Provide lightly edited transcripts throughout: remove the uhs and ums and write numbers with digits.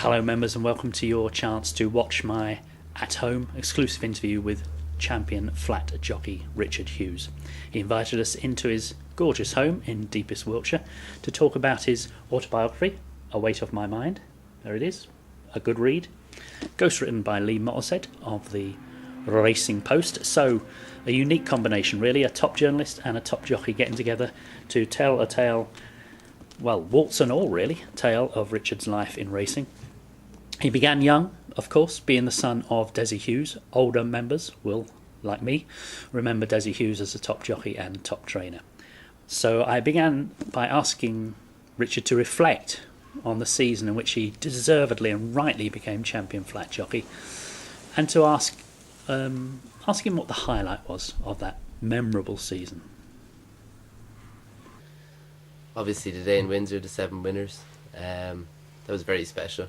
Hello members and welcome to your chance to watch my at-home exclusive interview with champion flat jockey Richard Hughes. He invited us into his gorgeous home in deepest Wiltshire to talk about his autobiography, A Weight Off My Mind. There it is, a good read. Ghostwritten by Lee Mottershead of the Racing Post. So a unique combination really, a top journalist and a top jockey getting together to tell a tale, well, warts and all really, tale of Richard's life in racing. He began young, of course, being the son of Desi Hughes. Older members will, like me, remember Desi Hughes as a top jockey and top trainer. So I began by asking Richard to reflect on the season in which he deservedly and rightly became champion flat jockey, and to ask him what the highlight was of that memorable season. Obviously the day in Windsor, the 7 winners, that was very special.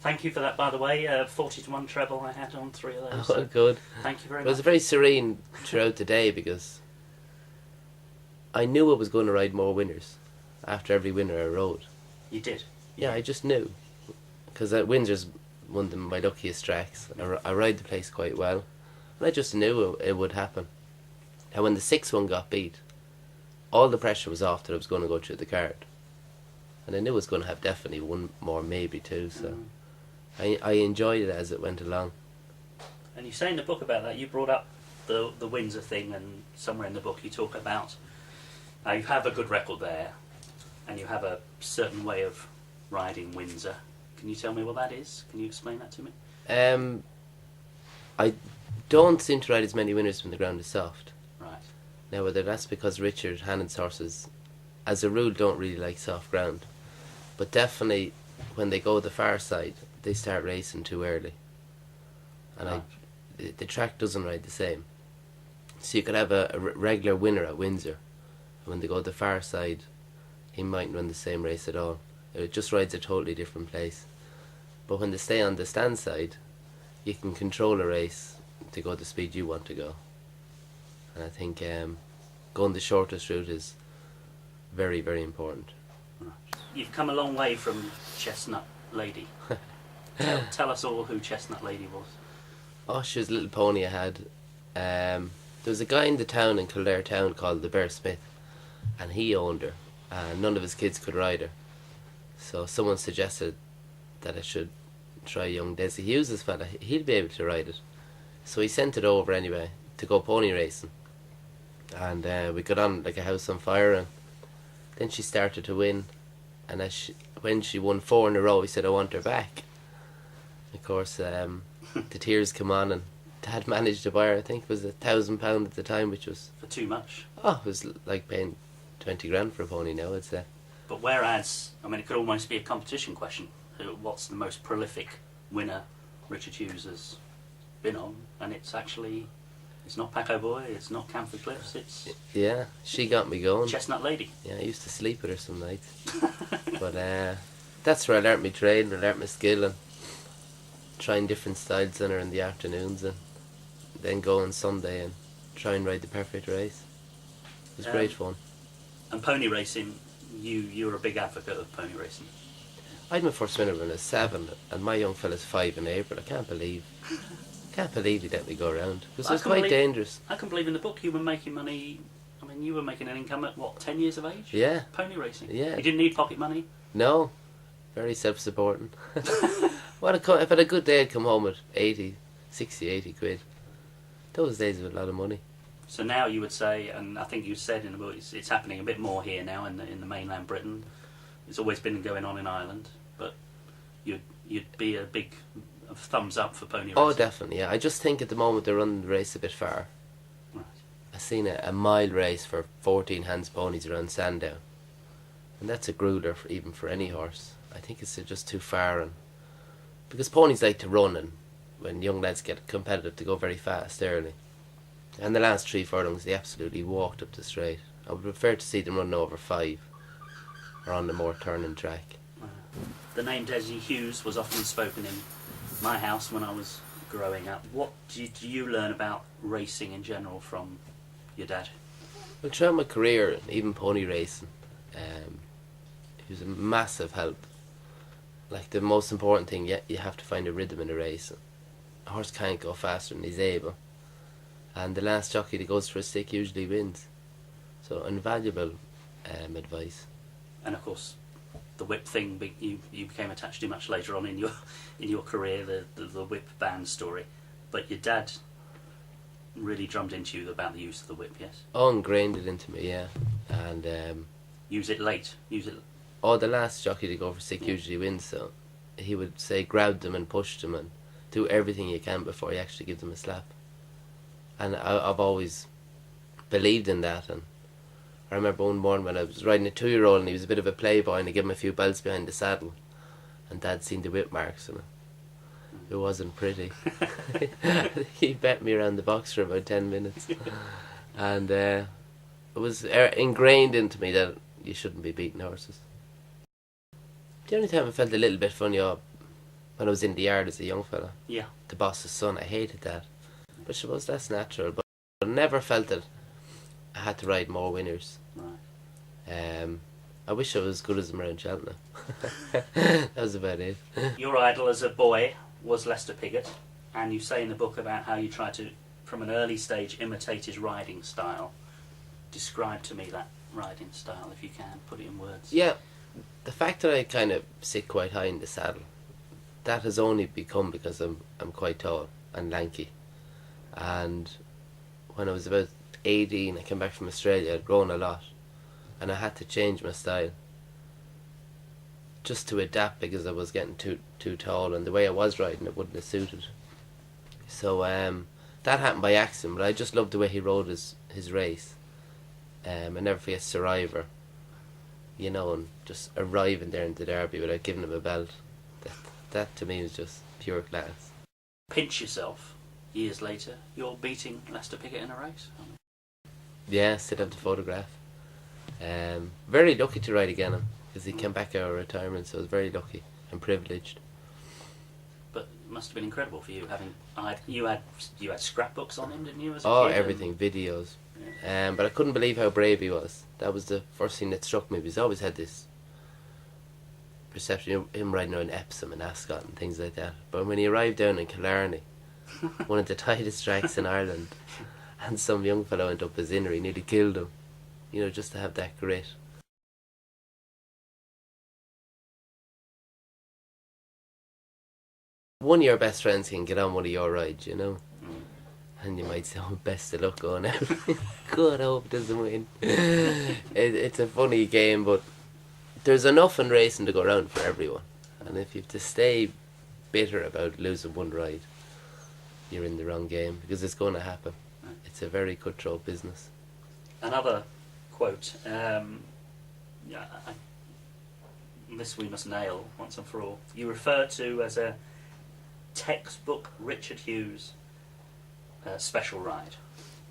Thank you for that, by the way. 40-1 treble I had on 3 of those. Oh, so good. Thank you very It much. was very serene throughout the day because I knew I was going to ride more winners after every winner I rode. You did? Yeah, I just knew. Because Windsor's one of my luckiest tracks. I ride the place quite well. And I just knew it would happen. And when the 6th one got beat, all the pressure was off that I was going to go through the card. And I knew I was going to have definitely one more, maybe two, so I enjoyed it as it went along. And you say in the book about that, you brought up the Windsor thing, and somewhere in the book you talk about now you have a good record there, and you have a certain way of riding Windsor. Can you tell me what that is? Can you explain that to me? I don't seem to ride as many winners when the ground is soft. Right. Now, whether that's because Richard Hammond's horses, as a rule, don't really like soft ground. But definitely, when they go the far side, they start racing too early. And the track doesn't ride the same. So you could have a regular winner at Windsor. When they go the far side, he mightn't run the same race at all. It just rides a totally different place. But when they stay on the stand side, you can control a race to go the speed you want to go. And I think going the shortest route is very, very important. You've come a long way from Chestnut Lady. Tell us all who Chestnut Lady was. Oh, she was a little pony I had. There was a guy in the town, in Kildare town, called the Bear Smith, and he owned her, and none of his kids could ride her. So someone suggested that I should try young Desi Hughes' fella. He'd be able to ride it. So he sent it over anyway to go pony racing. And we got on like a house on fire, and then she started to win. And when she won 4 in a row, he said, I want her back. Of course, the tears come on, and Dad managed to buy her. I think it was £1,000 at the time, which was... For too much. Oh, it was like paying 20 grand for a pony now, I'd say. But whereas, I mean, it could almost be a competition question. What's the most prolific winner Richard Hughes has been on? And it's actually... It's not Paco Boy, it's not Camford Cliffs, it's... Yeah, she got me going. Chestnut Lady. Yeah, I used to sleep with her some nights. But that's where I learnt my trade, and I learnt my skill, and trying different styles on her in the afternoons, and then go on Sunday and try and ride the perfect race. It was great fun. And pony racing, you're a big advocate of pony racing. I had my first winner when I was 7, and my young fella's 5 in April. I can't believe he let me go around, because it was quite dangerous. I can believe in the book you were making money. I mean, you were making an income at what, 10 years of age? Yeah. Pony racing. Yeah. You didn't need pocket money. No, very self-supporting. If I had a good day, I'd come home with 60-80 quid. Those days were a lot of money. So now you would say, and I think you said in the book, it's happening a bit more here now in the mainland Britain. It's always been going on in Ireland, but you'd be a big thumbs up for pony racing. Oh, definitely, yeah. I just think at the moment they're running the race a bit far. Right. I've seen a mile race for 14 hands ponies around Sandown, and that's a grueler even for any horse. I think it's just too far, and because ponies like to run, and when young lads get competitive, to go very fast early. And the last 3 furlongs, they absolutely walked up the straight. I would prefer to see them run over 5, or on the more turning track. The name Desi Hughes was often spoken in my house when I was growing up. What did you learn about racing in general from your dad? Well, throughout my career, even pony racing, he was a massive help. like the most important thing, you have to find a rhythm in a race. A horse can't go faster than he's able, and the last jockey that goes for a stick usually wins. So invaluable advice. And of course, the whip thing you became attached to much later on in your career, the whip band story. But your dad really drummed into you about the use of the whip, yes? Oh, ingrained it into me, yeah. And use it late. Oh, the last jockey to go for stick usually wins. So he would say, grab them and push them and do everything you can before you actually give them a slap. And I've always believed in that. And I remember one morning when I was riding a 2-year-old and he was a bit of a playboy and I gave him a few belts behind the saddle, and Dad seen the whip marks and it wasn't pretty. He bet me around the box for about 10 minutes. And it was ingrained into me that you shouldn't be beating horses. The only time I felt a little bit funny when I was in the yard as a young fella. Yeah. The boss's son, I hated that. But I suppose that's natural. But I never felt that I had to ride more winners. Right. I wish I was as good as him around Cheltenham. That was about it. Your idol as a boy was Lester Piggott, and you say in the book about how you tried to, from an early stage, imitate his riding style. Describe to me that riding style, if you can, put it in words. Yeah, the fact that I kind of sit quite high in the saddle, that has only become because I'm quite tall and lanky. And when I was about 18, I came back from Australia. I'd grown a lot, and I had to change my style just to adapt because I was getting too tall, and the way I was riding it wouldn't have suited. So that happened by accident, but I just loved the way he rode his race. I never forget Survivor, and just arriving there in the Derby without giving him a belt. That to me was just pure class. Pinch yourself, years later, you're beating Lester Piggott in a race. Yeah, still have the photograph. Very lucky to ride again him, because he came back out of retirement, so I was very lucky and privileged. But it must have been incredible for you having you had scrapbooks on him, didn't you? As a Oh, kid, everything, videos. Yeah. But I couldn't believe how brave he was. That was the first thing that struck me, because I always had this perception of him riding around Epsom and Ascot and things like that. But when he arrived down in Killarney, one of the tightest tracks in Ireland, and some young fellow went up his inner, he nearly killed him. Just to have that grit. One of your best friends can get on one of your rides, and you might say, oh, best of luck going out. God, I hope it doesn't win. It's a funny game, but there's enough in racing to go around for everyone. And if you have to stay bitter about losing one ride, you're in the wrong game, because it's going to happen. It's a very cutthroat business. Another quote, this we must nail once and for all. You refer to as a textbook Richard Hughes special ride.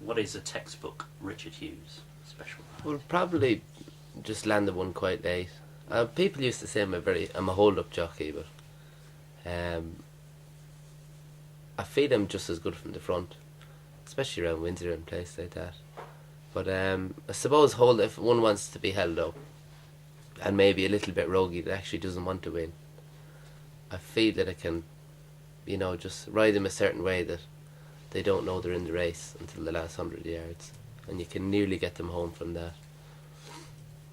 What is a textbook Richard Hughes special ride? Well, probably just landed one quite late. People used to say I'm a hold-up jockey, but I feel I'm just as good from the front, especially around Windsor and places like that. But I suppose if one wants to be held up, and maybe a little bit roguey that actually doesn't want to win, I feel that I can, just ride them a certain way that they don't know they're in the race until the last 100 yards, and you can nearly get them home from that.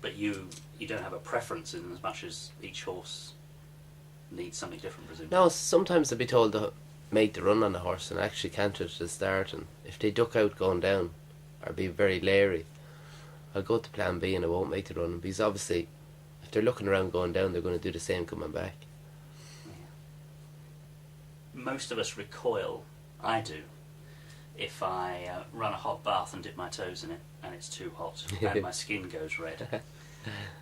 But you don't have a preference in as much as each horse needs something different, presumably. No, sometimes I'll be told to make the run on a horse and actually canter to the start, and if they duck out going down or be very leery, I'll go to plan B and I won't make the run, because obviously if they're looking around going down, they're going to do the same coming back. Yeah. Most of us recoil, I do, if I run a hot bath and dip my toes in it and it's too hot and my skin goes red.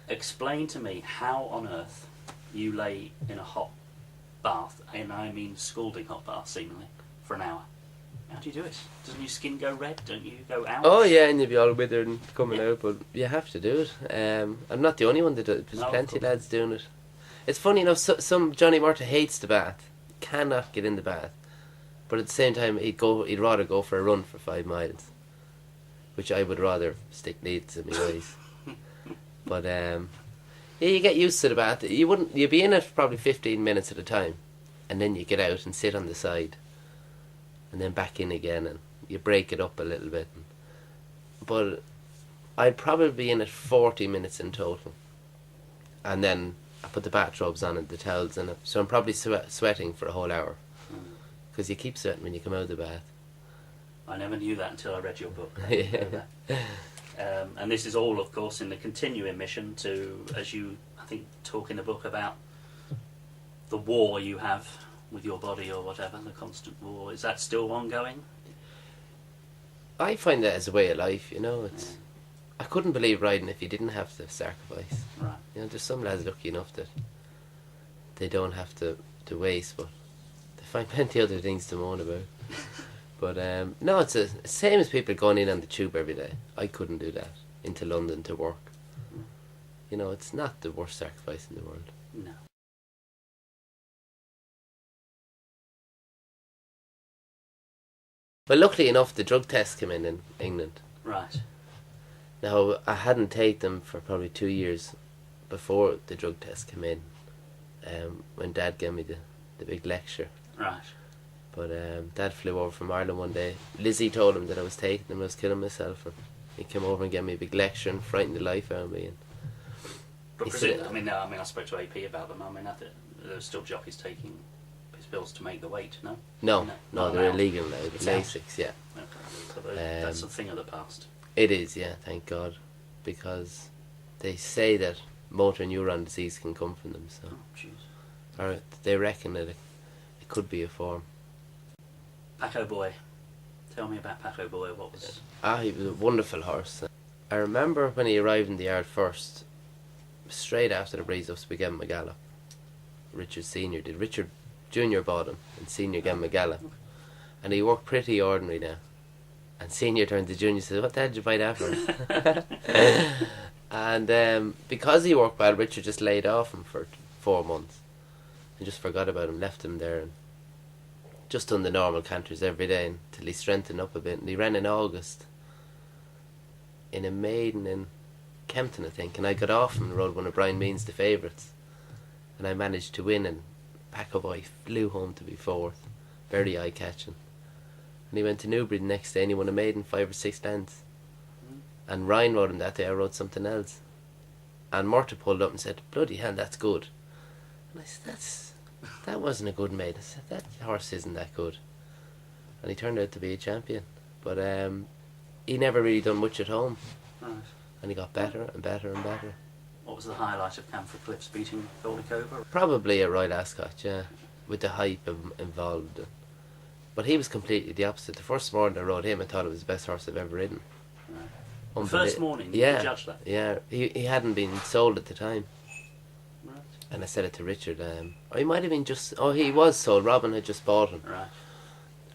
Explain to me how on earth you lay in a hot bath, and I mean scalding hot bath seemingly, for an hour. How do you do it? Doesn't your skin go red? Don't you go out? Oh yeah, and you'll be all withered and coming out, but you have to do it. I'm not the only one that does it. There's plenty of lads doing it. It's funny enough, some Johnny Murtagh hates the bath, cannot get in the bath, but at the same time he'd rather go for a run for 5 miles, which I would rather stick needles in my eyes. But Yeah, you get used to the bath. You'd be in it for probably 15 minutes at a time, and then you get out and sit on the side, and then back in again, and you break it up a little bit. But I'd probably be in it 40 minutes in total, and then I put the bathrobes on and the towels in it, so I'm probably sweating for a whole hour, because you keep sweating when you come out of the bath. I never knew that until I read your book. Yeah. And this is all, of course, in the continuing mission to, as you, I think, talk in the book about the war you have with your body or whatever, the constant war. Is that still ongoing? I find that as a way of life, you know. I couldn't believe riding if you didn't have to sacrifice. Right. You know, there's some lads lucky enough that they don't have to waste, but they find plenty of other things to moan about. But no, it's the same as people going in on the tube every day. I couldn't do that, into London to work. You know, it's not the worst sacrifice in the world. No. But luckily enough, the drug tests came in England. Right. Now, I hadn't taken them for probably 2 years before the drug test came in, when Dad gave me the big lecture. Right. But Dad flew over from Ireland one day. Lizzie told him that I was taking them, I was killing myself, and he came over and gave me a big lecture and frightened the life out of me. And But I spoke to AP about them. I mean, there were still jockeys taking his pills to make the weight. No. No, they're illegal now. It's Lasix, yeah. Okay. So that's a thing of the past. It is, yeah. Thank God, because they say that motor neuron disease can come from them. So, or they reckon that it could be a form. Paco Boy. Tell me about Paco Boy. What was? He was a wonderful horse. I remember when he arrived in the yard first, straight after the breeze ups, we gave him a gallop. Richard Senior did. Richard Junior bought him, and Senior gave him a gallop, and he worked pretty ordinary now. And Senior turned to Junior and said, "What the hell did you buy that for?" And because he worked well, Richard just laid off him for 4 months and just forgot about him, left him there, and just done the normal canters every day until he strengthened up a bit. And he ran in August in a maiden in Kempton, I think, and I got off and rode one of Brian Means' the favourites, and I managed to win, and Paco Boy flew home to be fourth, very eye catching. And he went to Newbury the next day and he won a maiden 5 or 6 lengths. And Ryan rode him that day. I rode something else, and Mercer pulled up and said, "Bloody hell, that's good." And I said, that wasn't a good maiden. I said, "That horse isn't that good." And he turned out to be a champion, but he never really done much at home. Right. And he got better and better and better. What was the highlight of Camphor Cliffs beating Goldie Cobra? Probably a Royal Ascot, yeah, with the hype involved. But he was completely the opposite. The first morning I rode him, I thought it was the best horse I've ever ridden. Right. The first morning, yeah, you judged that? Yeah, he hadn't been sold at the time. Right. And I said it to Richard, or he might have been he was sold, Robin had just bought him. Right.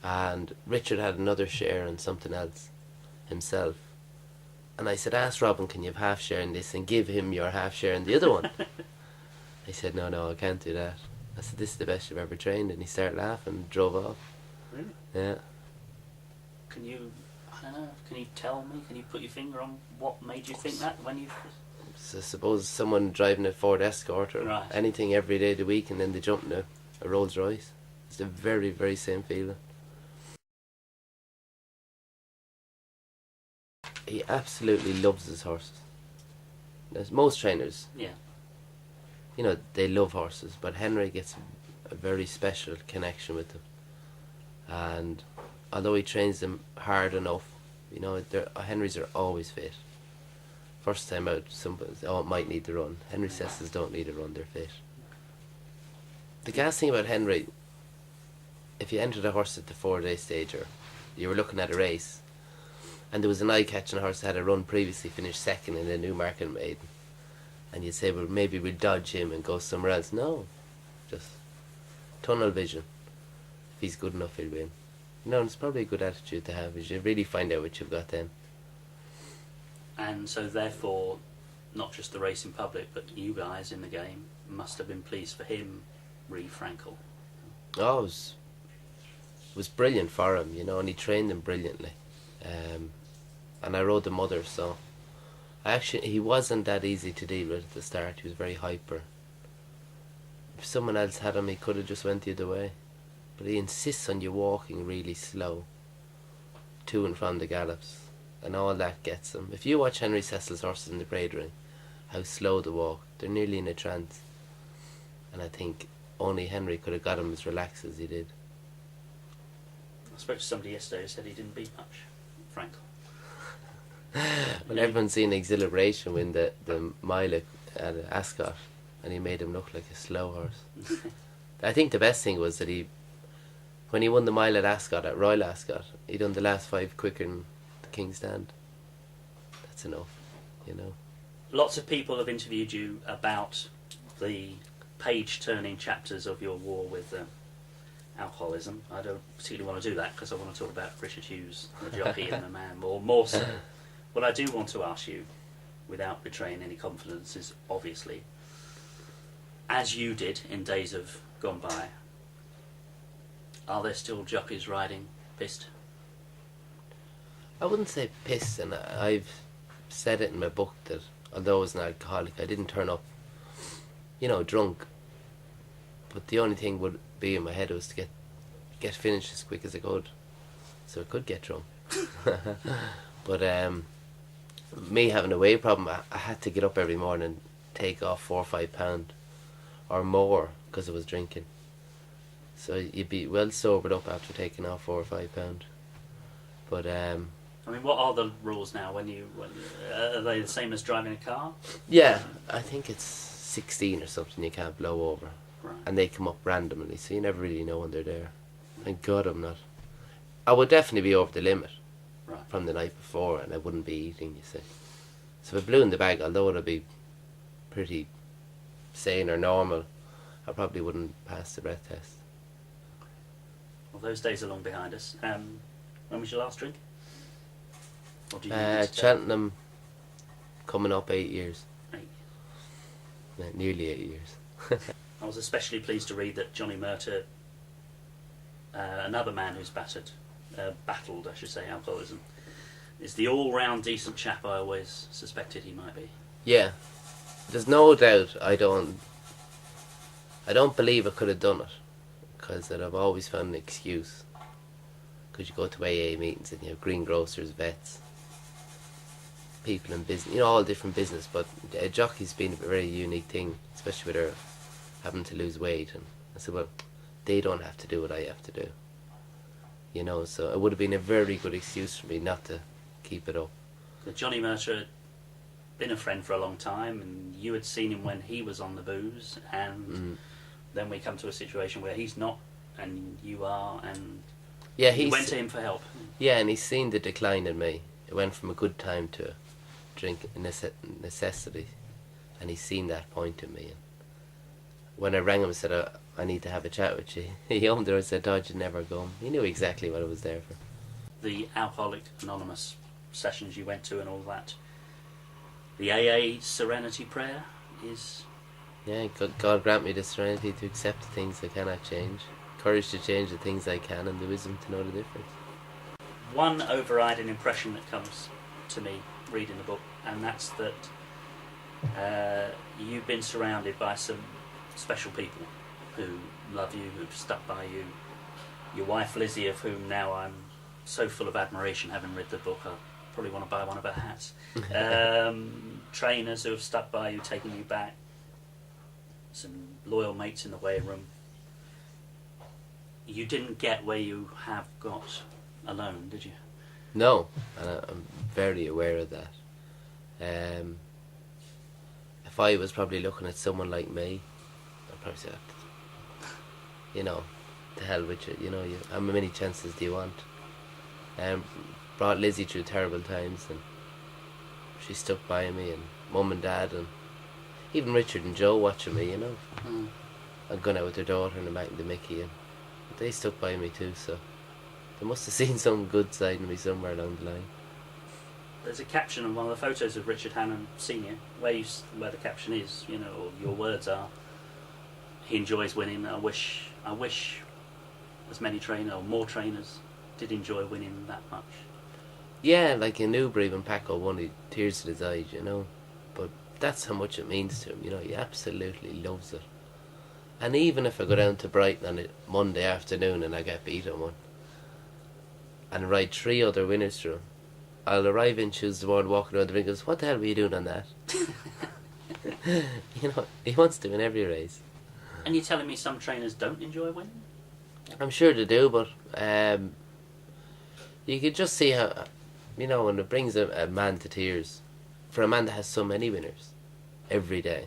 And Richard had another share in something else himself. And I said, "Ask Robin, can you have half share in this and give him your half share in the other one?" He said, no, I can't do that. I said, "This is the best you've ever trained." And he started laughing and drove off. Really? Yeah. Can you tell me, can you put your finger on what made you think that when you... So suppose someone driving a Ford Escort or anything every day of the week, and then they jump into a Rolls Royce. It's the very, very same feeling. He absolutely loves his horses. There's most trainers, you know, they love horses, but Henry gets a very special connection with them. And although he trains them hard enough, you know, Henrys are always fit. First time out, it might need to run. Henry Cesses don't need a run, they're fit. The gas thing about Henry, if you entered a horse at the 4-day stage, or you were looking at a race, and there was an eye-catching horse that had a run previously, finished second in a Newmarket maiden, and you'd say, well, maybe we'll dodge him and go somewhere else. No, just tunnel vision. If he's good enough, he'll win. No, it's probably a good attitude to have, is you really find out what you've got then. And so therefore, not just the racing public, but you guys in the game must have been pleased for him, re Frankel. Oh, it was brilliant for him, you know, and he trained them brilliantly. And I rode the mother, so Actually, he wasn't that easy to deal with at the start. He was very hyper. If someone else had him, he could have just went the other way. But he insists on you walking really slow to and from the gallops, and all that gets him. If you watch Henry Cecil's horses in the grade ring, how slow they walk, they're nearly in a trance. And I think only Henry could have got him as relaxed as he did. I spoke to somebody yesterday who said he didn't beat much, Frank. Well, everyone's seen Exhilaration win the mile at Ascot, and he made him look like a slow horse. I think the best thing was that when he won the mile at Ascot, at Royal Ascot, he done the last 5 quicker than the King's Stand. That's enough, you know. Lots of people have interviewed you about the page-turning chapters of your war with alcoholism. I don't particularly want to do that because I want to talk about Richard Hughes, the jockey and the man, more so. What I do want to ask you, without betraying any confidence, is obviously, as you did in days of gone by, are there still jockeys riding pissed? I wouldn't say pissed, and I've said it in my book that although I was an alcoholic, I didn't turn up, you know, drunk. But the only thing would be in my head was to get finished as quick as I could, so I could get drunk. But me having a weight problem, I had to get up every morning, take off 4 or 5 pound or more because I was drinking. So you'd be well sobered up after taking off 4 or 5 pound. But I mean, what are the rules now? Are they the same as driving a car? yeah, I think it's 16 or something you can't blow over. Right. And they come up randomly, so you never really know when they're there. Thank God I'm not. I would definitely be over the limit from the night before, and I wouldn't be eating, you see. So if I blew in the bag, although it'd be pretty sane or normal, I probably wouldn't pass the breath test. Well, those days are long behind us. When was your last drink? Or do you need to tell? Cheltenham, coming up 8 years. 8 years. Yeah, nearly 8 years. I was especially pleased to read that Johnny Mercer, another man who's battled, I should say, alcoholism, is the all-round decent chap I always suspected he might be. Yeah, there's no doubt. I don't believe I could have done it, because I've always found an excuse. Because you go to AA meetings and you have greengrocers, vets, people in business, you know, all different business. But a jockey's been a very unique thing, especially with her having to lose weight. And I said, well, they don't have to do what I have to do, you know. So it would have been a very good excuse for me not to keep it up. Johnny Mercer had been a friend for a long time, and you had seen him when he was on the booze, and then we come to a situation where he's not, and you are, and yeah, you went to him for help. Yeah, and he's seen the decline in me. It went from a good time to drink necessity, and he's seen that point in me. And when I rang him and said, I need to have a chat with you, he owned there and said, "Oh, you'd never go." He knew exactly what I was there for. The Alcoholic Anonymous sessions you went to and all that, the AA Serenity Prayer is... Yeah, God grant me the serenity to accept the things I cannot change, courage to change the things I can, and the wisdom to know the difference. One overriding impression that comes to me reading the book, and that's that you've been surrounded by some special people who love you, who've stuck by you. Your wife Lizzie, of whom now I'm so full of admiration having read the book, I probably want to buy one of her hats. Trainers who have stuck by you, taking you back, some loyal mates in the weigh room. You didn't get where you have got alone, did you? No, and I'm very aware of that. If I was probably looking at someone like me, I'd probably say, you know, to hell with you, you know, how many chances do you want? Brought Lizzie through terrible times, and she stuck by me, and Mum and Dad, and even Richard and Joe watching me, you know. And going out with their daughter and making the Mickey, and they stuck by me too, so they must have seen some good side in me somewhere along the line. There's a caption on one of the photos of Richard Hammond Senior, where the caption is, you know, or your words are, he enjoys winning. I wish as many trainers or more trainers did enjoy winning that much. Yeah, like in Newbury when Paco won, he tears in his eyes, you know. But that's how much it means to him, you know. He absolutely loves it. And even if I go down to Brighton on a Monday afternoon and I get beat on one, and ride 3 other winners through him, I'll arrive in Tuesday morning walking around the ring and goes, what the hell were you doing on that? You know, he wants to win every race. And you're telling me some trainers don't enjoy winning? I'm sure they do, but you could just see how, you know, when it brings a man to tears, for a man that has so many winners every day,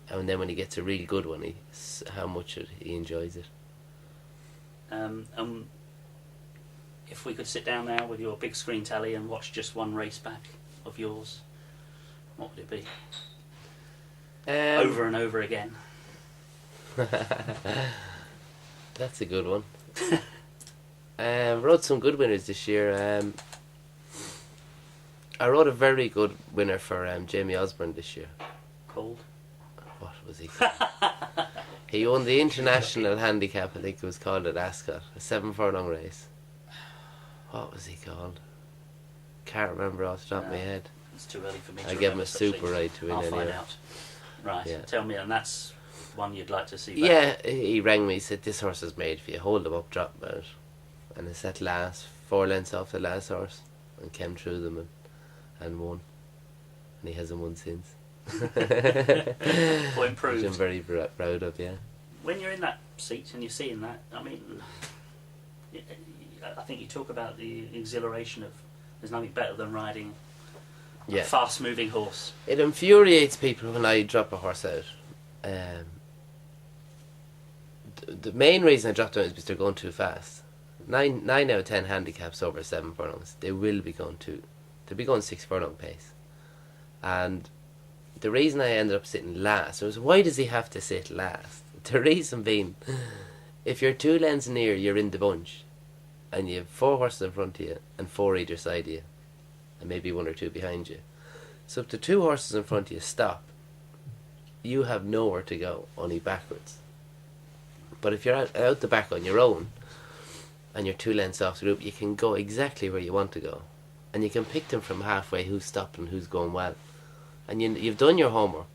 and then when he gets a really good one, how much he enjoys it. If we could sit down now with your big screen tally and watch just one race back of yours, what would it be? Over and over again. That's a good one. Rode some good winners this year. I rode a very good winner for Jamie Osborne this year. Called? What was he called? He won the international handicap, I think it was called, at Ascot, a 7 furlong race. What was he called? Can't remember off the top of my head. It's too early for me to I gave him remember a such super things. ride to win I'll anyway. find out. Right, Yeah. tell me, and that's one you'd like to see back? Yeah, he rang me, he said, this horse is made for you, hold him up, drop him out. And I set last, 4 lengths off the last horse, and came through them and won. And he hasn't won since. Or improved. Which I'm very proud of, yeah. When you're in that seat and you're seeing that, I mean, I think you talk about the exhilaration of there's nothing better than riding a fast-moving horse. It infuriates people when I drop a horse out. The main reason I drop them is because they're going too fast. 9 out of 10 handicaps over 7 furlongs, they'll be going 6 furlong pace. And the reason I ended up sitting last was, why does he have to sit last? The reason being, if you're 2 lengths near, you're in the bunch, and you have 4 horses in front of you and 4 either side of you, and maybe 1 or 2 behind you. So if the 2 horses in front of you stop, you have nowhere to go, only backwards. But if you're out the back on your own, and you're 2 lengths off the group, you can go exactly where you want to go, and you can pick them from halfway who's stopped and who's going well. And you've done your homework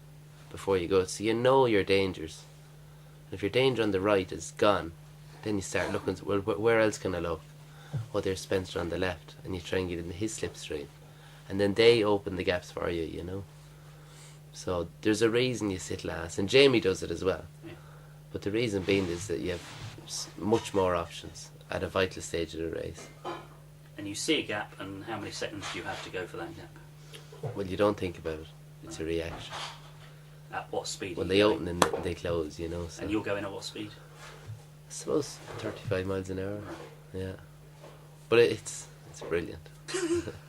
before you go, so you know your dangers. And if your danger on the right is gone, then you start looking, well, where else can I look? Oh, there's Spencer on the left, and you try and get into his slipstream. And then they open the gaps for you, you know. So there's a reason you sit last, and Jamie does it as well. Yeah. But the reason being is that you have much more options at a vital stage of the race. And you see a gap, and how many seconds do you have to go for that gap? Well, you don't think about it. It's a reaction. At what speed? Well, they open and they close, you know. So. And you're going at what speed? I suppose 35 miles an hour. Yeah. But it's brilliant.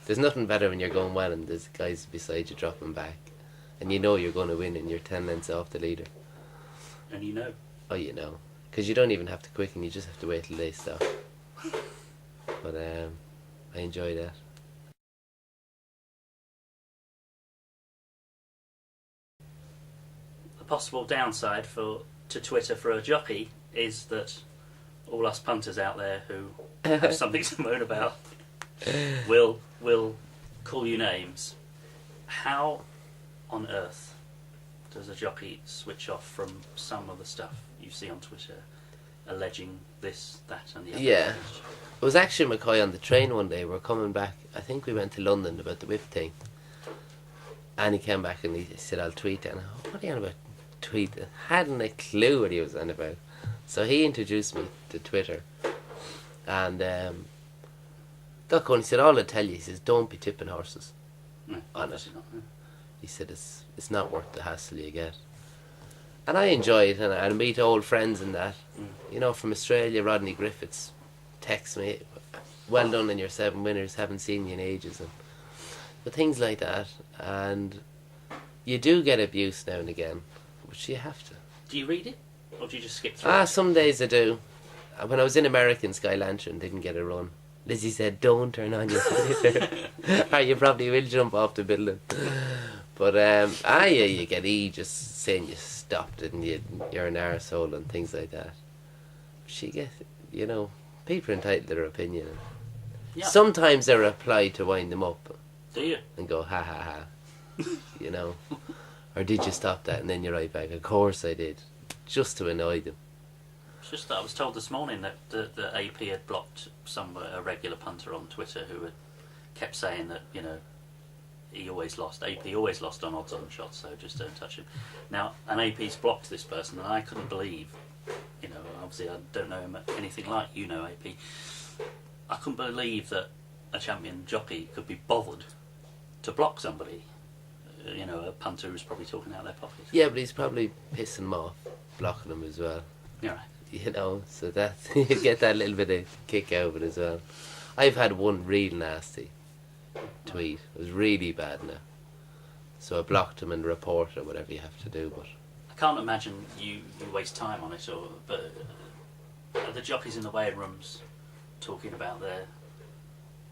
There's nothing better when you're going well and there's guys beside you dropping back. And you know you're going to win and you're 10 lengths off the leader. And you know? Oh, you know. Because you don't even have to quicken, you just have to wait till they stop. But I enjoy that. The possible downside to Twitter for a jockey is that all us punters out there who have something to moan about will call you names. How on earth does a jockey switch off from some of the stuff you see on Twitter alleging this, that and the other? Yeah. It was actually McCoy on the train one day. We're coming back, I think we went to London about the whip thing. And he came back and he said, I'll tweet it. And I thought, what are you on about tweet? I hadn't a clue what he was on about. So he introduced me to Twitter. And got going, he said, all I tell you, he says, don't be tipping horses on it. Not, no. He said, it's not worth the hassle you get. And I enjoy it, and I meet old friends and that. You know, from Australia, Rodney Griffiths texts me, well done on your 7 winners, haven't seen you in ages. But things like that. And you do get abuse now and again, which you have to. Do you read it? Or do you just skip through it? Some days I do. When I was in America, Sky Lantern didn't get a run. Lizzie said, don't turn on your Twitter. Or you probably will jump off the building. But yeah, you get just saying you stopped it and you're an arsehole and things like that. She gets, you know, people are entitled to their opinion. Yeah. Sometimes I reply to wind them up Do you? and go, ha ha ha, you know. Or did you stop that? And then you write back, of course I did, just to annoy them. It's just that I was told this morning that the AP had blocked a regular punter on Twitter who had kept saying that, you know, he always lost. AP always lost on odds-on shots, so just don't touch him. Now, an AP's blocked this person, and I couldn't believe, you know, obviously I don't know him anything like you know AP. I couldn't believe that a champion jockey could be bothered to block somebody. You know, a punter who's probably talking out their pocket. Yeah, but he's probably pissing them off, blocking them as well. You're right. You know, so that you get that little bit of kick out of it as well. I've had one real nasty tweet. It was really bad now. So I blocked him and reported or whatever you have to do. But I can't imagine you waste time on it, but are the jockeys in the weighing rooms talking about their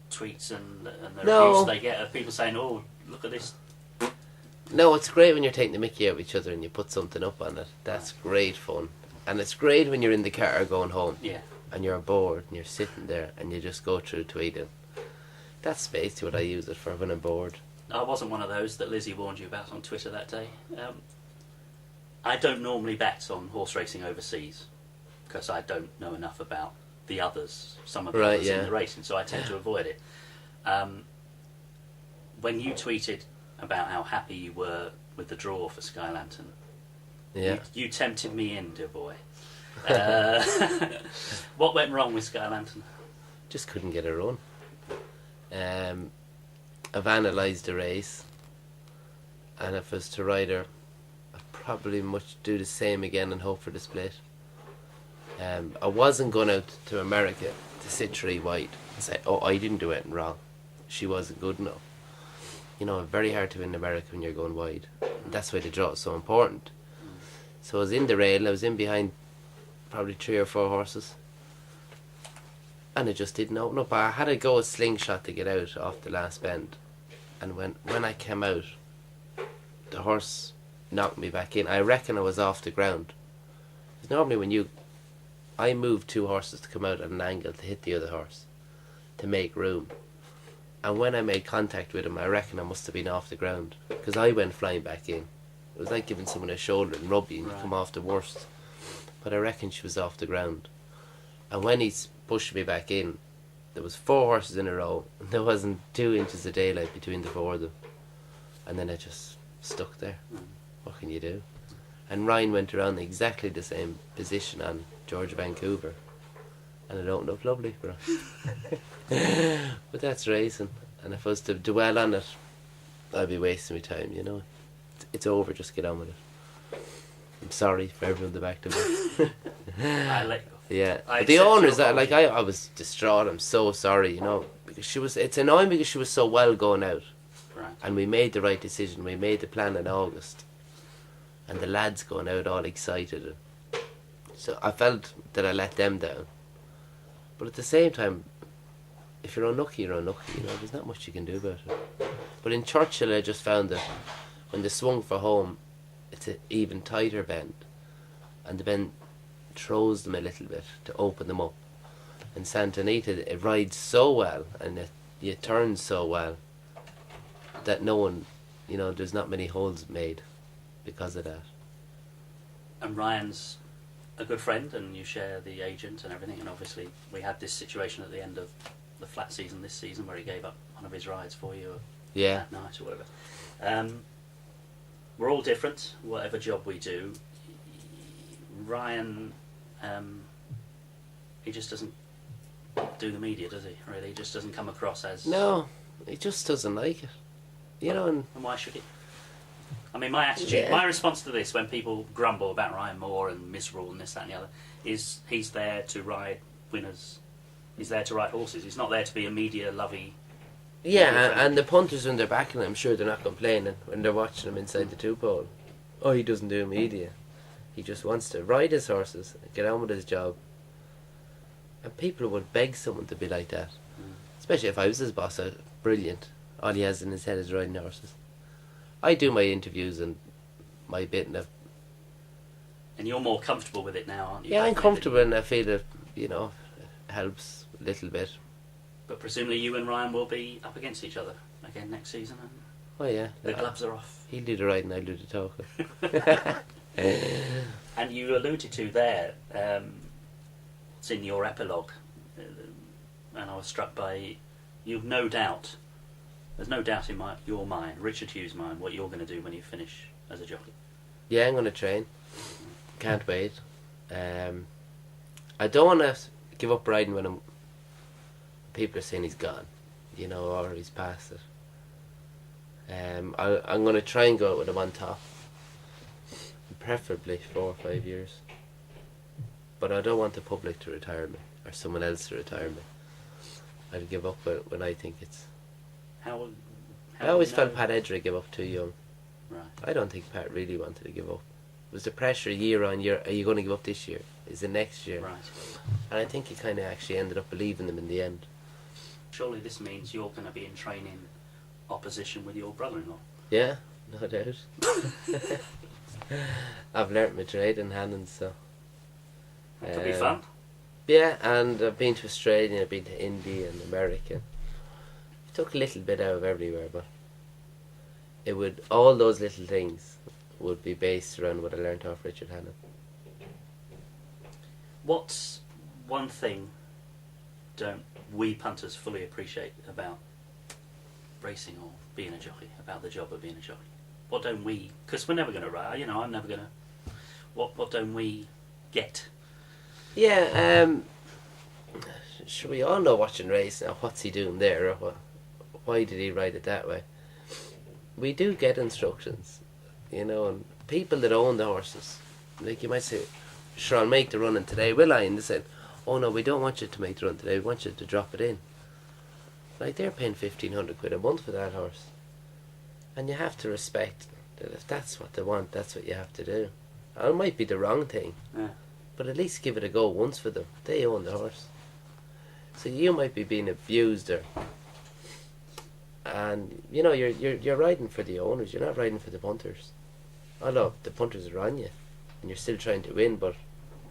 tweets and the No. reviews they get of people saying, "Oh, look at this." no, it's great when you're taking the mickey out of each other and you put something up on it. That's great fun. And it's great when you're in the car going home. Yeah. And you're bored and you're sitting there and you just go through tweeting. That's basically what I use it for when I'm bored. I wasn't one of those that Lizzie warned you about on Twitter that day. I don't normally bet on horse racing overseas because I don't know enough about the others, some of the Right, others yeah. in the racing, so I tend to avoid it. When you tweeted about how happy you were with the draw for Sky Lantern, Yeah. you tempted me in, dear boy. What went wrong with Sky Lantern? Just couldn't get a run. I've analysed the race, and if I was to ride her, I'd probably much do the same again and hope for the split. I wasn't going out to America to sit 3 wide and say, oh, I didn't do anything wrong. She wasn't good enough. You know, very hard to win in America when you're going wide. And that's why the draw is so important. So I was in the rail, I was in behind probably 3 or 4 horses. And it just didn't open up. I had to go a slingshot to get out off the last bend. And when I came out, the horse knocked me back in. I reckon I was off the ground. 'Cause normally I move 2 horses to come out at an angle to hit the other horse, to make room. And when I made contact with him, I reckon I must have been off the ground. Because I went flying back in. It was like giving someone a shoulder and rub you and you come off the worst. But I reckon she was off the ground. And when he pushed me back in, there was 4 horses in a row, and there wasn't 2 inches of daylight between the 4 of them. And then I just stuck there. What can you do? And Ryan went around exactly the same position on George Vancouver, and it opened up lovely for him. But that's racing, and if I was to dwell on it, I'd be wasting my time, you know. It's over, just get on with it. I'm sorry for everyone that backed him. I let you go. Yeah, I but the accept owners, your like I was distraught. I'm so sorry, you know, because it's annoying because she was so well going out, Right. and we made the right decision. We made the plan in August, and the lads going out all excited. So I felt that I let them down, but at the same time, if you're unlucky, you're unlucky. You know, there's not much you can do about it. But in Churchill, I just found that when they swung for home, it's an even tighter bend, and the bend throws them a little bit to open them up. And Santa Anita, it rides so well and it turns so well that no one, you know, there's not many holes made because of that. And Ryan's a good friend, and you share the agent and everything. And obviously, we had this situation at the end of the flat season this season where he gave up one of his rides for you Yeah. that night or whatever. We're all different, whatever job we do. Ryan, he just doesn't do the media, does he? Really, he just doesn't come across as. No, he just doesn't like it. You know, and why should he? I mean, my attitude, Yeah. my response to this, when people grumble about Ryan Moore and misrule and this, that, and the other, is he's there to ride winners. He's there to ride horses. He's not there to be a media lovey. yeah, and the punters when they're backing him, I'm sure they're not complaining when they're watching him inside the 2-pole. Oh, he doesn't do media. He just wants to ride his horses, get on with his job. And people would beg someone to be like that. Especially if I was his boss, brilliant. All he has in his head is riding horses. I do my interviews and my bit, And you're more comfortable with it now, aren't you? yeah, I'm comfortable and I feel that, you know, it helps a little bit. But presumably you and Ryan will be up against each other again next season, and Oh yeah, the gloves are off. He'll do the riding, I'll do the talking. And you alluded to there, it's in your epilogue, and I was struck by, there's no doubt in your mind, Richard Hughes' mind, what you're going to do when you finish as a jockey. Yeah, I'm going to train. Can't wait. I don't want to give up riding when people are saying he's gone, you know, or he's past it. I'm going to try and go out with him on top, preferably 4 or 5 years. But I don't want the public to retire me, or someone else to retire me. I'd give up when I think it's... How I always do you know? felt Pat Edgery gave up too young. Right. I don't think Pat really wanted to give up. It was the pressure year on year. Are you going to give up this year? Is it next year? Right. And I think he kind of actually ended up believing them in the end. Surely this means you're going to be in training opposition with your brother-in-law. Yeah, no doubt. I've learnt my trade in Hammond, so... That could be fun. Yeah, and I've been to Australia, I've been to India and America. Took a little bit out of everywhere, but all those little things would be based around what I learnt off Richard Hughes. What's one thing don't we punters fully appreciate about racing or being a jockey, about the job of being a jockey? What don't we, because we're never going to ride, you know, I'm never going to, what don't we get? Yeah, sure, we all know watching race now, what's he doing there, or why did he ride it that way? We do get instructions, you know, and people that own the horses, like you might say, sure, I'll make the running today, will I? And they said, oh no, we don't want you to make the run today, we want you to drop it in. Like, they're paying 1,500 quid a month for that horse. And you have to respect that if that's what they want, that's what you have to do. And it might be the wrong thing, Yeah. but at least give it a go once for them. They own the horse. So you might be being abused there. And, you know, you're riding for the owners, you're not riding for the punters. Although the punters are on you, and you're still trying to win, but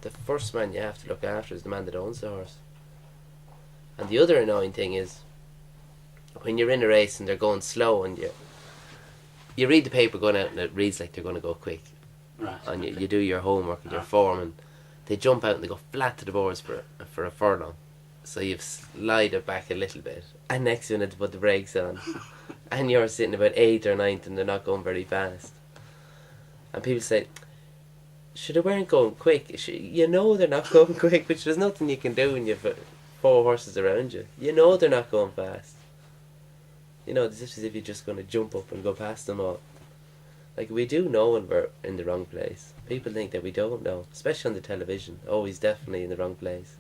the first man you have to look after is the man that owns the horse. And the other annoying thing is, when you're in a race and they're going slow, and you read the paper going out and it reads like they're going to go quick. Right. And you do your homework and your form, and they jump out and they go flat to the boards for a furlong. So you've slid it back a little bit, and next minute to put the brakes on, and you're sitting about 8th or 9th and they're not going very fast. And people say, they weren't going quick. You know they're not going quick, which there's nothing you can do when you've 4 horses around you. You know they're not going fast. You know, it's just as if you're just going to jump up and go past them all. Like, we do know when we're in the wrong place. People think that we don't know, especially on the television. Oh, he's definitely in the wrong place.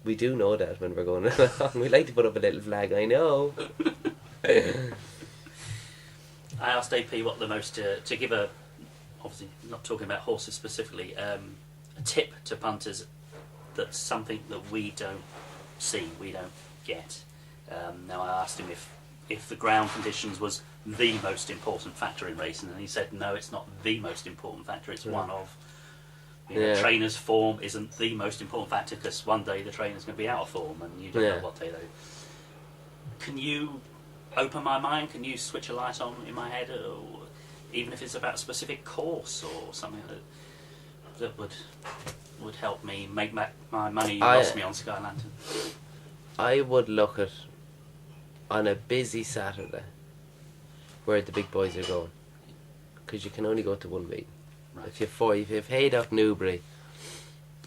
We do know that when we're going along. We like to put up a little flag, I know. I asked AP what the most, to give a, obviously not talking about horses specifically, a tip to punters that's something that we don't see, we don't get. Now I asked him if the ground conditions was the most important factor in racing, and he said no, it's not the most important factor, it's one of. You know, trainer's form isn't the most important factor, because one day the trainer's going to be out of form and you don't know what day they... Can you open my mind? Can you switch a light on in my head, or even if it's about a specific course or something that would help me make back my money you lost me on Sky Lantern? I would look at, on a busy Saturday, where the big boys are going, because you can only go to one meeting. Right. If you've Haydock, Newbury,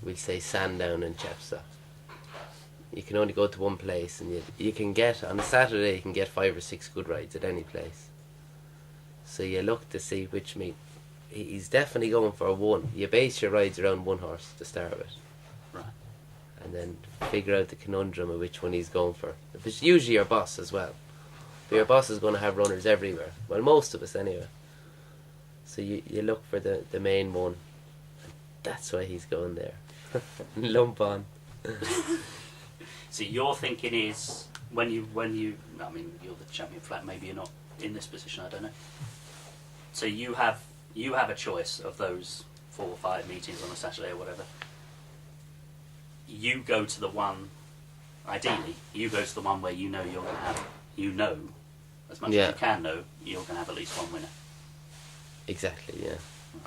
we'll say Sandown and Chepstow, you can only go to one place, and you can get, on a Saturday, you can get 5 or 6 good rides at any place. So you look to see which meet. He's definitely going for one. You base your rides around one horse to start with. Right. And then figure out the conundrum of which one he's going for. If it's usually your boss as well. But your boss is going to have runners everywhere. Well, most of us anyway. So you look for the main one. That's why he's going there. Lump on. So your thinking is, when you, I mean, you're the champion flat, maybe you're not in this position, I don't know. So you have a choice of those 4 or 5 meetings on a Saturday or whatever. You go to the one ideally, Yugo's the one where you know you're going to have, as much Yeah. as you can know, you're going to have at least one winner. Exactly, yeah.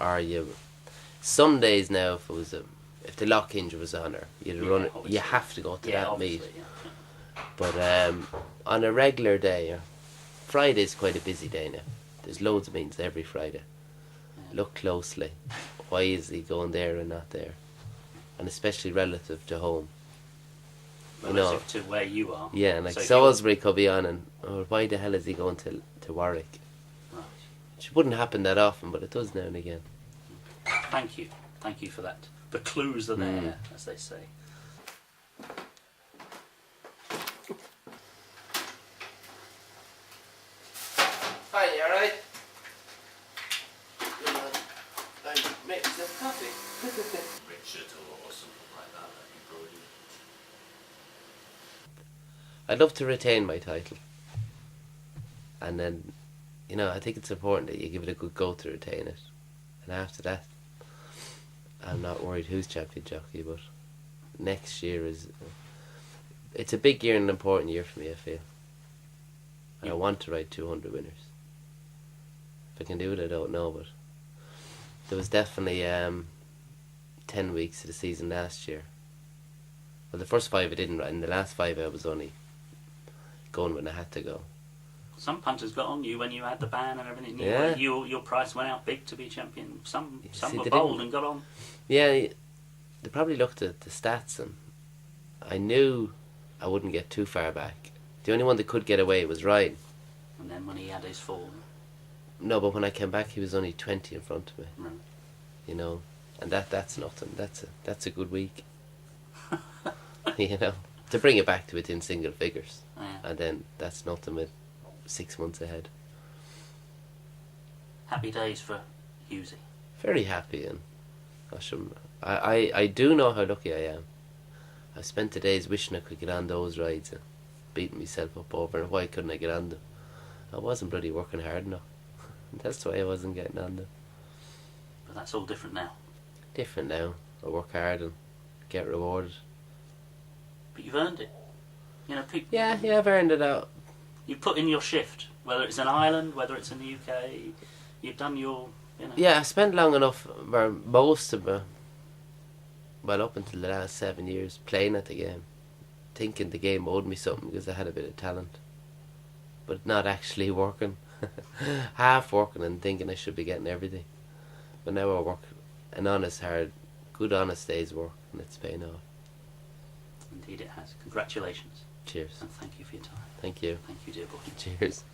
Or you, some days now, if the lock hinge was on her, you'd run it. Obviously. You have to go to that meet. obviously, yeah. But on a regular day, Friday's quite a busy day now. There's loads of meetings every Friday. Look closely. Why is he going there and not there? And especially relative to home. Relative to where you are. Yeah, and like So if Salisbury could be on, and why the hell is he going to Warwick? Right. Which wouldn't happen that often, but it does now and again. Thank you for that. The clues are there, as they say. Hi, you alright? I make some coffee. Richard or something like that you probably. I'd love to retain my title. And then, I think it's important that you give it a good go to retain it. And after that, I'm not worried who's champion jockey, but next year it's a big year and an important year for me, I feel. And I want to ride 200 winners. If I can do it, I don't know, but there was definitely 10 weeks of the season last year. Well, the first 5 I didn't ride, and the last 5 I was only going when I had to go. Some punters got on you when you had the ban and everything. Yeah. Your price went out big to be champion. Some See, were they bold didn't- and got on. Yeah, they probably looked at the stats, and I knew I wouldn't get too far back. The only one that could get away was Ryan. And then when he had his fall. No, but when I came back, he was only 20 in front of me. Right. And that's nothing. That's a good week. To bring it back to within single figures, Yeah. and then that's nothing with 6 months ahead. Happy days for Hughesy. Very happy, and I do know how lucky I am. I've spent the days wishing I could get on those rides and beating myself up over why couldn't I get on them. I wasn't bloody working hard enough. That's why I wasn't getting on them. But that's all different now. Different now. I work hard and get rewarded. But you've earned it. People. Yeah, I've earned it out. You've put in your shift, whether it's in Ireland, whether it's in the UK. You've done your. Yeah, I spent long enough, where most of my, well, up until the last 7 years, playing at the game, thinking the game owed me something because I had a bit of talent, but not actually working, half working and thinking I should be getting everything. But now I work an honest, hard, good honest day's work, and it's paying off. Indeed it has. Congratulations. Cheers. And thank you for your time. Thank you. Thank you, dear boy. Cheers.